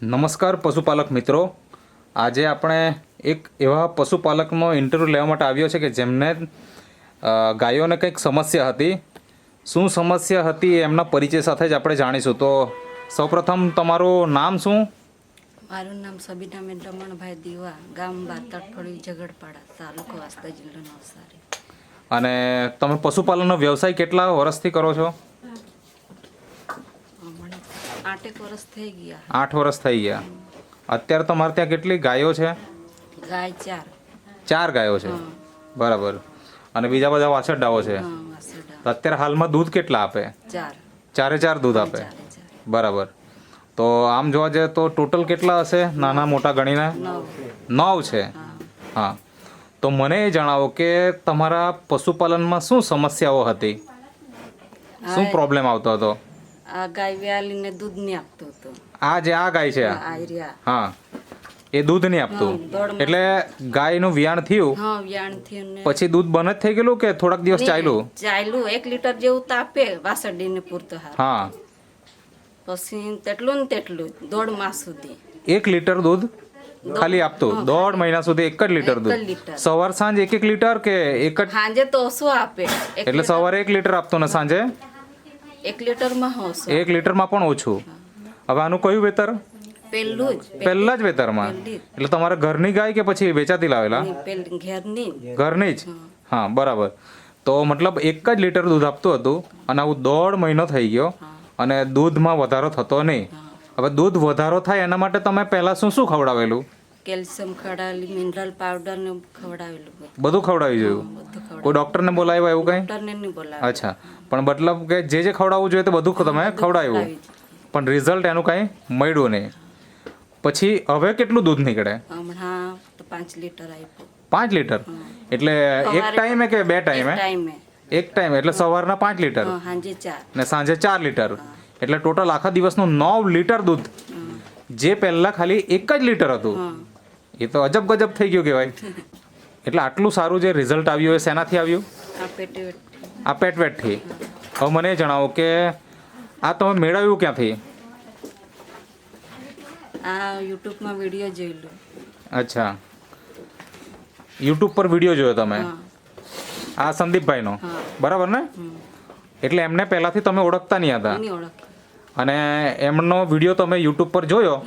નમસ્કાર પશુપાલક મિત્રો, આજે આપણે એક એવા પશુપાલકનો ઇન્ટરવ્યૂ લેવા માટે આવ્યો છે કે જેમને ગાયોને કંઈક સમસ્યા હતી. શું સમસ્યા હતી એમના પરિચય સાથે જ આપણે જાણીશું. તો સૌપ્રથમ તમારું નામ શું? મારું નામ સબીનાબેન રમણભાઈ દીવા, ગામ બાતડફળી ઝઘડપાડા, તાલુકો વાંસદા, જિલ્લો નવસારી. અને તમે પશુપાલનનો વ્યવસાય કેટલા વર્ષથી કરો છો? મને 8 વર્ષ થઈ ગયા. 8 વર્ષ થઈ ગયા. અત્યારે તમારે ત્યાં કેટલી ગાયો છે? ગાય 4. 4 ગાયો છે. બરાબર. અને બીજા બધા વાછરડાઓ છે. અત્યારે હાલમાં દૂધ કેટલા આપે? 4. 4 દૂધ આપે. બરાબર. તો આમ જોવા જઈએ તો ટોટલ કેટલા હશે નાના મોટા ગણીને? 9 છે. હા. તો મને એ જણાવો કે તમારા પશુપાલનમાં શું સમસ્યાઓ હતી, શું પ્રોબ્લેમ આવતો હતો? આ ગાય વ્યાલીને દૂધ નહીં આપતો હતો. આ ગાય છે? હા, એ દૂધ નહીં આપતું. એટલે ગાયનું વિયાણ થયું, વિયાણ થયું પછી દૂધ બંધ જ થઈ ગયેલું કે થોડાક દિવસ ચાલ્યું? 1 લીટર જેવું તો આપે વાસરડીને પૂરતો. હા. પછી તેટલું ને તેટલું 1.5 માસ સુધી 1 લીટર દૂધ ખાલી આપતું? 1.5 મહિના સુધી 1 જ લીટર દૂધ? સવાર સાંજ 1 લીટર કે એક જ? સાંજે તો ઓછું આપે. એટલે સવારે 1 લીટર આપતું ને સાંજે 1 લીટરમાં ઓછું? 1 લીટરમાં પણ ઓછું. હવે આનું કયું વેતર? પહેલા જ વેતરમાં. એટલે તમારા ઘરની ગાય કે પછી વેચાતી લાવેલા? ઘરની જ. હા, બરાબર. તો મતલબ 1 જ લીટર દૂધ આપતું હતું અને આવું 1.5 મહિનો થઈ ગયો અને દૂધમાં વધારો થતો નહીં. હવે દૂધ વધારો થાય એના માટે તમે પહેલા શું શું ખવડાવેલું? કેલ્શિયમ ખવડાવેલું, મિનરલ પાવડર ને ખવડાવેલું. બધું ખવડાવી જોયું? કોઈ ડોક્ટરને બોલાવ્યા એવું કઈ? ડોક્ટરને નહીં બોલાવ્યા. અચ્છા, પણ મતલબ કે જે ખવડાવવું જોઈએ તે બધું તમે ખવડાવ્યું, પણ રિઝલ્ટ એનું કાંઈ મળ્યું નહીં. પછી હવે કેટલું દૂધ નીકળે? હમણાં તો 5 લીટર આપ્યું. 5 લીટર? એટલે એક ટાઈમે કે 2 ટાઈમે? એક ટાઈમ. એટલે સવારના 5 લીટર ને સાંજે 4 લીટર. એટલે ટોટલ આખા દિવસનું 9 લીટર દૂધ, જે પહેલા ખાલી 1 જ લીટર હતું. એ તો અજબ ગજબ થઈ ગયું કહેવાય. એટલે આટલું સારું જે રિઝલ્ટ આવ્યું એ શેનાથી આવ્યું? આ પેટવેટથી. હવે મને જણાવો કે આ તમે મેળવ્યું ક્યાંથી? આ યુટ્યુબમાં વિડીયો જોયેલો. અચ્છા, યુટ્યુબ પર વિડીયો જોયો તમે? આ સંદીપભાઈનો? બરાબર ને? એટલે એમને પહેલાથી તમે ઓળખતા નહીં હતા અને એમનો વિડીયો તમે યુટ્યુબ પર જોયો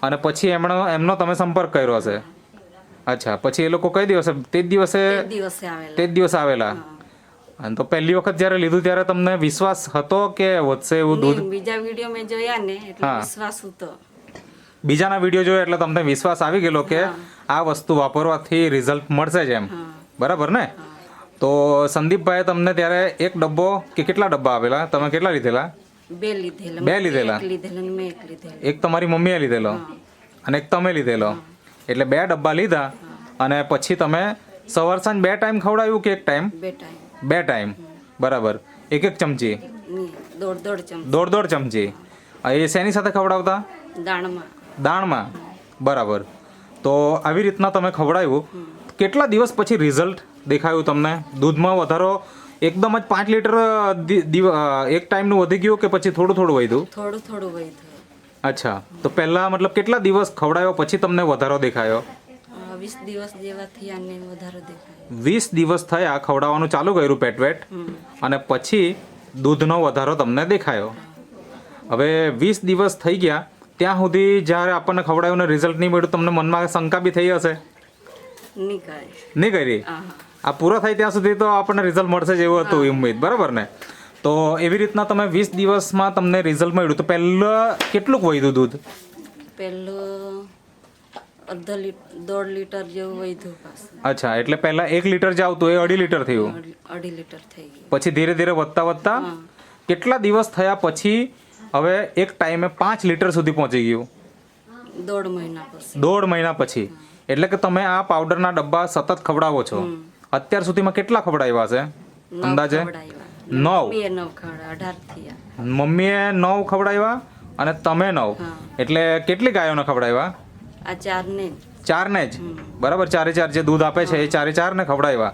અને પછી એમનો તમે સંપર્ક કર્યો હશે. અચ્છા, પછી એ લોકો કઈ દિવસે? તે જ દિવસે આવેલા. અને તો પહેલી વખત જ્યારે લીધું ત્યારે તમને વિશ્વાસ હતો કે વધશે એવું દૂધ? બીજા વિડીયો મેં જોયા ને એટલે વિશ્વાસ હતો. બીજાના વિડીયો જોયા એટલે તમને વિશ્વાસ આવી ગયેલો કે આ વસ્તુ વાપરવાથી રિઝલ્ટ મળશે જ એમ. બરાબર ને? તો સંદીપભાઈ તમને ત્યારે 1 ડબ્બો કે કેટલા ડબ્બા આવેલા? તમે કેટલા લીધેલા? 2 લીધેલા. એક તમારી મમ્મીએ લીધેલો અને એક તમે લીધેલો. એટલે 2 ડબ્બા લીધા અને પછી તમે સવાર સાંજ 2 ટાઈમ ખવડાવ્યું કે 1 ટાઈમ? 2 ટાઈમ. બરાબર. 1 ચમચી? 1.5 ચમચી. એ શેની સાથે ખવડાવતા? દાણમાં. બરાબર. તો આવી રીતના તમે ખવડાવ્યું. કેટલા દિવસ પછી રિઝલ્ટ દેખાયું તમને? દૂધમાં વધારો એકદમ જ 5 લીટર એક ટાઈમનું વધી ગયું કે પછી થોડું વધ્યું? થોડું વધ્યું. અચ્છા, તો પહેલા મતલબ કેટલા દિવસ ખવડાવ્યો પછી તમને વધારો દેખાયો? 20 દિવસ જેવા થયા ને વધારો દેખાયો. 20 દિવસ થયા ખવડાવવાનું ચાલુ કર્યું પેટવેટ અને પછી દૂધનો વધારો તમને દેખાયો. હવે 20 દિવસ થઈ ગયા ત્યાં સુધી જ્યારે આપણને ખવડાવ્યું ને રિઝલ્ટ નહીં મળ્યું, તમને મનમાં શંકા બી થઈ હશે? નહીં કરી? આ પૂરો થાય ત્યાં સુધી તો આપણને રિઝલ્ટ મળશે જ એવું હતું ઉમ્મીદ. બરાબર ને? તો એવી રીતના તમે 20 દિવસમાં તમને રિઝલ્ટ મળ્યું. તો પહેલાં કેટલું વધ્યું દૂધ? પહેલું 1.5 લીટર જેવું વધ્યું. અચ્છા, એટલે પહેલા 1 લીટર જે આવતું એ 2.5 લીટર થયું? 2.5 લીટર થઈ ગયું. પછી ધીરે ધીરે વધતા કેટલા દિવસ થયા પછી હવે એક ટાઈમે 5 લીટર સુધી પહોંચી ગયું? 1.5 મહિના પછી. એટલે કે તમે આ પાવડરના ડબ્બા સતત ખવડાવો છો. અત્યાર સુધીમાં કેટલા ખવડાવ્યા છે અંદાજે? 9. મમ્મીએ 9 ખવડાવ્યા અને તમે 9. એટલે કેટલી ગાયોને ખવડાવ્યા? આ 4 ને જ. બરાબર. 4 જે દૂધ આપે છે એ 4 ને ખવડાવ્યા.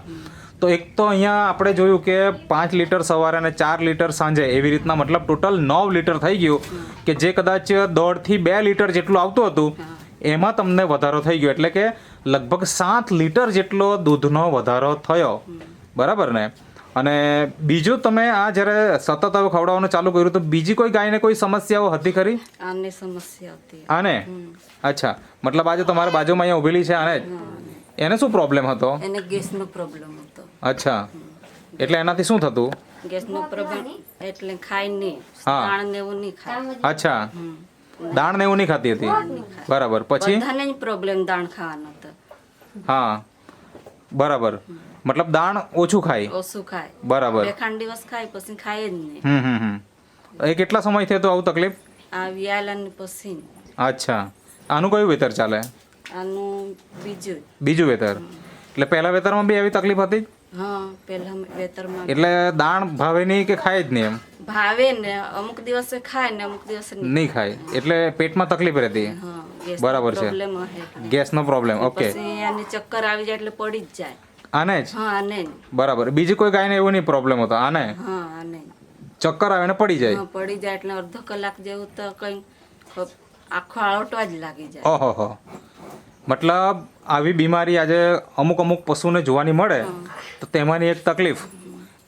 તો એક તો અહીંયા આપણે જોયું કે 5 લીટર સવારે અને 4 લીટર સાંજે એવી રીતના મતલબ ટોટલ 9 લીટર થઈ ગયું કે જે કદાચ 1.5 થી 2 લીટર જેટલું આવતું હતું એમાં તમને વધારો થઈ ગયો એટલે કે લગભગ 7 લીટર જેટલો દૂધનો વધારો થયો બરાબર ને. અને બીજું તમે આ જ્યારે સતત હવે ખવડાવવાનું ચાલુ કર્યું તો બીજી કોઈ ગાયને કોઈ સમસ્યાઓ હતી ખરી? આને સમસ્યા હતી. આને? અચ્છા, મતલબ આજે તમારા બાજુમાં અહીંયા ઊભેલી છે આને જ? એને શું પ્રોબ્લેમ હતો? એને ગેસનો પ્રોબ્લેમ હતો. અચ્છા, એટલે એનાથી શું થતું? ગેસનો પ્રોબ્લેમ એટલે ખાય નહીં, હા. દાણ ને એવું નહીં ખાય. અચ્છા, દાણ ને એવું નહીં ખાતી હતી, બરાબર. પછી? બધાને જ પ્રોબ્લેમ દાણ ખાવાનો હતો. હા, બરાબર. મતલબ દાણ ઓછું ખાય, ઓછું ખાય, બરાબર. 2 દિવસ ખાય પછી ખાય જ નહીં. એ કેટલા સમય થયો તો આવું તકલીફ? આ વિયાલાની પછી. અચ્છા, આનું કયું વેતર ચાલે? આનું બીજું. બીજું વેતર. એટલે પહેલા વેતરમાં બી એવી તકલીફ હતી? હા, પહેલા વેતરમાં એટલે દાણ ભાવે નહીં કે ખાય જ નહીં એમ? ભાવે ને અમુક દિવસે ખાય ને અમુક દિવસે નહીં ખાય, એટલે પેટમાં તકલીફ રહેતી. હા, ગેસનો બરાબર છે. પ્રોબ્લેમ હે. ગેસનો પ્રોબ્લેમ. ઓકે, પછી આને ચક્કર આવી જાય એટલે પડી જ જાય. આને જ? હા, આને જ. બરાબર. બીજી કોઈ ગાયને એવું નહીં પ્રોબ્લેમ હતો? આને હા, આને જ. ચક્કર આવે ને પડી જાય? હા, પડી જાય એટલે અડધો કલાક જેવું તો કઈ આખો આળોટવા જ લાગી જાય. ઓહો, મતલબ આવી બીમારી આજે અમુક અમુક પશુને જોવાની મળે તો તેમાંની એક તકલીફ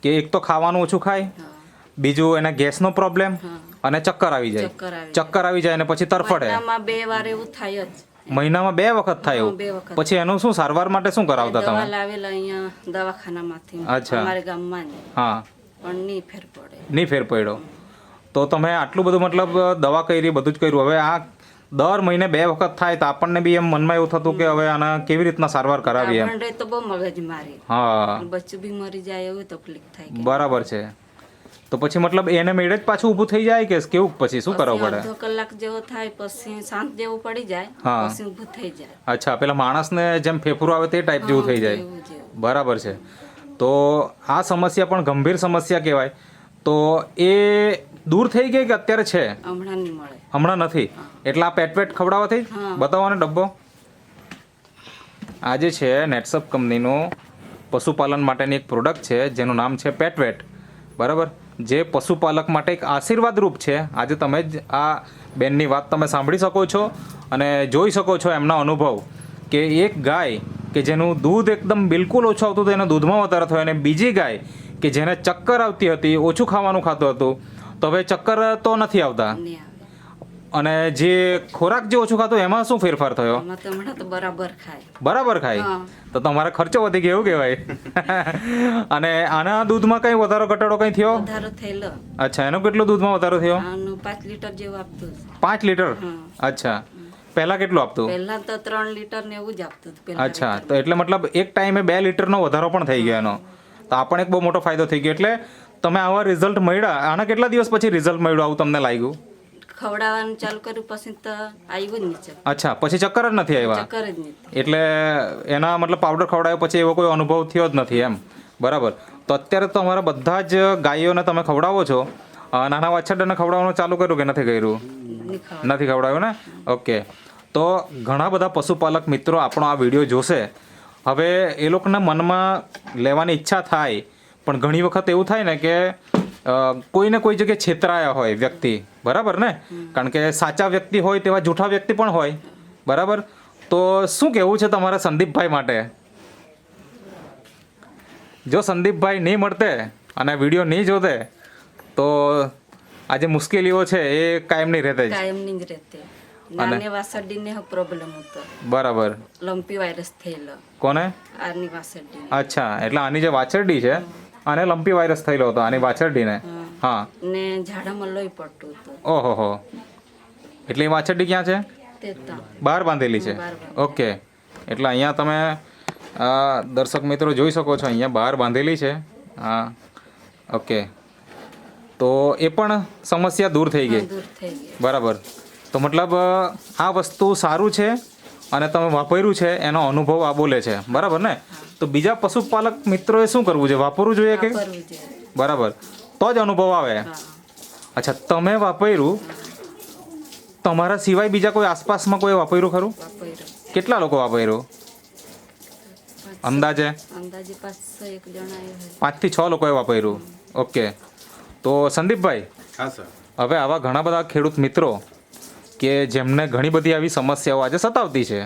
કે એક તો ખાવાનું ઓછું ખાય, બીજું એને ગેસનો પ્રોબ્લેમ અને ચક્કર આવી જાય. ચક્કર આવી જાય અને પછી તરફડે. મહિનામાં 2 વાર એવું થાય જ. મહિનામાં 2 વખત થાય એવું? 2 વખત. પછી એનું શું સારવાર માટે શું કરાવતા દવા તમે? લાવેલા અહીંયા દવાખાનામાંથી અચ્છા. અમારે ગામમાં જ. હા, પણ નહીં ફેર પડે. નહીં ફેર પડ્યો. તો તમે આટલું બધું મતલબ દવા કરી, બધું જ કર્યું, હવે આ દર મહિને 2 વખત થાય તો આપણને બી એમ મનમાં એવું થતું કે હવે આના કેવી રીતના સારવાર કરાવી એમ? આપણને તો બહુ મગજ મારી. હા, બચ્ચું બી મરી જાય એવી તકલીફ થાય કે બરાબર છે. તો પછી મતલબ એને મેળે જ પાછું ઊભું થઈ જાય કે કેવું? પછી શું કરવું પડે? અડધો કલાક જેવો થાય પછી શાંત જેવું પડી જાય, હા. પછી ઊભું થઈ જાય. અચ્છા, પેલા માણસને જેમ ફેફરું આવે તે ટાઈપ જેવું થઈ જાય, એવું જેવું. બરાબર છે. તો આ સમસ્યા પણ ગંભીર સમસ્યા કહેવાય. તો એ દૂર થઈ ગઈ કે અત્યારે છે? હમણાં નહીં મળે. હમણાં નથી. એટલે આ પેટ ખવડાવવાથી જ? હા. બતાવવાનો ડબ્બો. આ જે છે નેટસપ કંપનીનું પશુપાલન માટેની એક પ્રોડક્ટ છે જેનું નામ છે પેટવેટ, બરાબર. જે પશુપાલક માટે એક આશીર્વાદ રૂપ છે. આજે તમે જ આ બેનની વાત તમે સાંભળી શકો છો અને જોઈ શકો છો એમના અનુભવ કે એક ગાય કે જેનું દૂધ એકદમ બિલકુલ ઓછું આવતું હતું એના દૂધમાં વધારો થયો, અને બીજી ગાય કે જેને ચક્કર આવતી હતી, ઓછું ખાવાનું ખાતું હતું, તો હવે ચક્કર તો નથી આવતા. નહીં આવે. અને જે ખોરાક જે ઓછું ખાતું એમાં શું ફેરફાર થયો? એમાં તો હમણાં તો બરાબર ખાય. બરાબર ખાય? હા. તો તમારે ખર્ચો વધી ગયો એવું કહેવાય. અને આના દૂધમાં કઈ વધારો ઘટાડો કઈ થયો? વધારો થયેલો. અચ્છા, એનો કેટલો દૂધમાં વધારો થયો? આનું 5 લીટર જેવું આપતું હતું. 5 લીટર? હા. અચ્છા, પહેલા કેટલું આપતું? પહેલા તો 3 લીટર ને એવું જ આપતું હતું પહેલા. અચ્છા, તો એટલે મતલબ એક ટાઈમે 2 લીટરનો વધારો પણ થઈ ગયો એનો. તો આ પણ એક બહુ મોટો ફાયદો થઈ ગયો. એટલે તમે આવા રિઝલ્ટ મળ્યા, આના કેટલા દિવસ પછી રિઝલ્ટ મળ્યું આવું તમને લાગ્યું? ખવડાવવાનું ચાલુ કર્યું પછી તો આવ્યું જ નહીં. અચ્છા, પછી ચક્કર જ નથી આવ્યા? ચક્કર જ નહીં. એટલે એના મતલબ પાવડર ખવડાવ્યો પછી એવો કોઈ અનુભવ થયો જ નથી એમ? બરાબર. તો અત્યારે તો અમારા બધા જ ગાયોને તમે ખવડાવો છો. નાના વાછરડાને ખવડાવવાનું ચાલુ કર્યું કે નથી કર્યું? નહીં ખાવા. નથી ખવડાવ્યું ને? ઓકે. તો ઘણા બધા પશુપાલક મિત્રો આપણો આ વિડીયો જોશે. હવે એ લોકોના મનમાં લેવાની ઈચ્છા થાય, પણ ઘણી વખત એવું થાય ને કે કોઈને કોઈ જગ્યાએ છેતરાયા હોય વ્યક્તિ, બરાબર ને? કારણ કે સાચા વ્યક્તિ હોય તેવા જૂઠા વ્યક્તિ પણ હોય, બરાબર. તો શું કહેવું છે તમારા સંદીપભાઈ માટે? જો સંદીપભાઈ નહીં મળતે અને વિડીયો નહીં જોતે તો આ જે મુશ્કેલીઓ છે એ કાયમ નહીં રહેતે જ? કાયમ નહીં જ રહેતે. નાની વાસરડીને પ્રોબ્લેમ હતો. બરાબર. લંપી વાયરસ થયેલો. કોને? આની વાસરડી. અચ્છા, એટલે આની જે વાછરડી છે આને લંપી વાયરસ થયેલો હતો, આની વાછરડીને? હા. ને ઝાડામાં લોહી પડતું હતું. ઓહો, એટલે એ વાછરડી ક્યાં છે? તે તો બહાર બાંધેલી છે? બહાર બાંધેલી. ઓકે. એટલે અહીંયા તમે દર્શક મિત્રો જોઈ શકો છો, અહીંયા બહાર બાંધેલી છે. હા, ઓકે. તો એ પણ સમસ્યા દૂર થઈ ગઈ, દૂર થઈ ગઈ. બરાબર. તો મતલબ આ વસ્તુ સારું છે અને તમે વાપર્યું છે એનો અનુભવ આ બોલે છે, બરાબર ને? તો બીજા પશુપાલક મિત્રોએ શું કરવું છે? વાપરવું જોઈએ કે? વાપરવું જોઈએ. બરાબર, તો જ અનુભવ આવે. હા. અચ્છા, તમે વાપર્યું, તમારા સિવાય બીજા કોઈ આસપાસમાં કોઈ વાપર્યું ખરું? વાપર્યું. કેટલા લોકો વાપર્યું? અંદાજે અંદાજે 5-6 જણાએ હોય. 5 થી 6 લોકોએ વાપર્યું. ઓકે, તો સંદીપભાઈ, હા સર. હવે આવા ઘણા બધા ખેડૂત મિત્રો કે જેમને ઘણી બધી આવી સમસ્યાઓ આજે સતાવતી છે,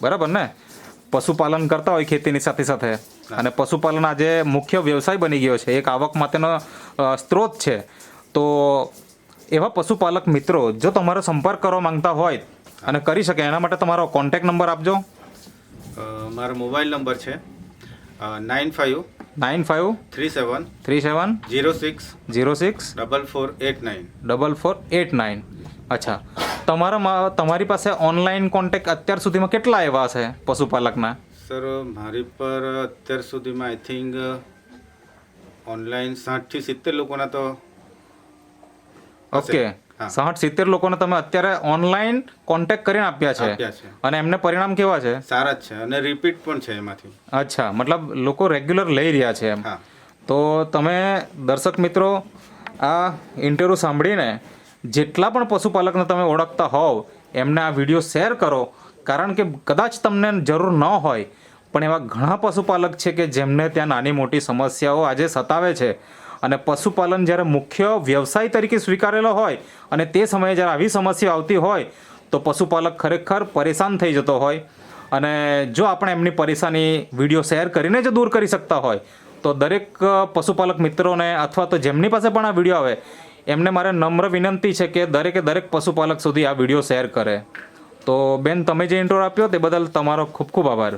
બરાબર ને, પશુપાલન કરતા હોય ખેતીની સાથે સાથે, અને પશુપાલન આજે મુખ્ય વ્યવસાય બની ગયો છે, એક આવક માટેનો સ્ત્રોત છે. તો એવા પશુપાલક મિત્રો જો તમારો સંપર્ક કરવા માંગતા હોય અને કરી શકે, એના માટે તમારો કોન્ટેક્ટ નંબર આપજો. મારો મોબાઈલ નંબર છે 95 95 37 37 06 06 4489. 4489. અચ્છા, તમારી પાસે ઓનલાઈન કોન્ટેક્ટ અત્યાર સુધીમાં કેટલા એવા છે પશુપાલકના? સર મારી પર અત્યાર સુધીમાં આઈ થિંક ઓનલાઈન 60 થી 70 લોકોના તો ઓકે, 60-70 લોકોને તમે અત્યારે ઓનલાઈન કોન્ટેક્ટ કરીને આપ્યા છે, આપ્યા છે. અને એમને પરિણામ કેવા છે? સારા જ છે અને રિપીટ પણ છે એમાંથી. અચ્છા, મતલબ લોકો રેગ્યુલર લઈ રહ્યા છે એમ. હા. તો તમે દર્શક મિત્રો આ ઇન્ટરવ્યૂ સાંભળીને જેટલા પણ પશુપાલકને તમે ઓળખતા હોવ એમને આ વિડીયો શેર કરો, કારણ કે કદાચ તમને જરૂર ન હોય પણ એવા ઘણા પશુપાલક છે કે જેમને ત્યાં નાની મોટી સમસ્યાઓ આજે સતાવે છે, અને પશુપાલન જ્યારે મુખ્ય વ્યવસાય તરીકે સ્વીકારેલો હોય અને તે સમયે જ્યારે આવી સમસ્યા આવતી હોય તો પશુપાલક ખરેખર પરેશાન થઈ જતો હોય. અને જો આપણે એમની પરેશાની વિડીયો શેર કરીને જો દૂર કરી શકતા હોય તો દરેક પશુપાલક મિત્રોને, અથવા તો જેમની પાસે પણ આ વિડીયો આવે એમને મારે નમ્ર વિનંતી છે કે દરેક પશુપાલક સુધી આ વિડીયો શેર કરે. તો બેન, તમે જે ઇન્ટરવ્યૂ આપ્યો તે બદલ તમારો ખૂબ ખૂબ આભાર.